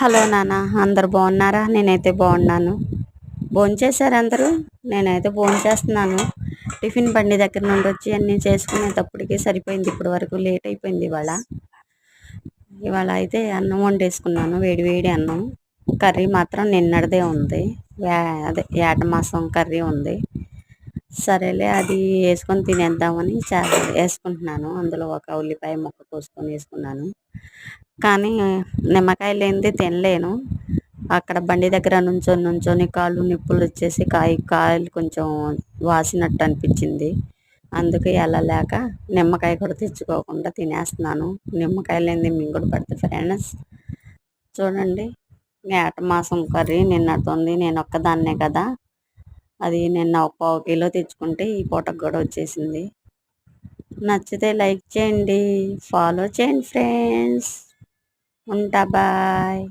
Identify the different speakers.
Speaker 1: Hello నాన్న, అందరు బాగున్నారా? నేనైతే బాగున్నాను. భోంచేశారు అందరూ? నేనైతే భోంచేస్తున్నాను. టిఫిన్ బండి దగ్గర నుండి వచ్చి అన్నీ చేసుకునేటప్పటికి సరిపోయింది. ఇప్పటి వరకు లేట్ అయిపోయింది. ఇవాళ అయితే అన్నం వండేసుకున్నాను, వేడి వేడి అన్నం. కర్రీ మాత్రం నిన్నటిదే ఉంది. అదే ఏట మాసం కర్రీ ఉంది. సరేలే అది వేసుకొని తినేద్దామని వేసుకుంటున్నాను. అందులో ఒక ఉల్లిపాయ ముక్క కోసుకొని వేసుకున్నాను. కానీ నిమ్మకాయ లేనిది తినలేను. అక్కడ బండి దగ్గర నుంచొని కాళ్ళు నిప్పులు వచ్చేసి కాయలు కొంచెం వాసినట్టు అనిపించింది. అందుకే వెళ్ళలేక నిమ్మకాయ కూడా తెచ్చుకోకుండా తినేస్తున్నాను. నిమ్మకాయ లేనిది మింగుడు పడుతుంది ఫ్రెండ్స్. చూడండి, ఏట మాసం కర్రీ నిన్నటుంది. నేను ఒక్కదాన్నే కదా, అది నిన్న ఒక పావు కిలో తెచ్చుకుంటే ఈ పూటకు కూడా వచ్చేసింది. నచ్చితే లైక్ చేయండి, ఫాలో చేయండి ఫ్రెండ్స్. ఉంటా, బాయ్.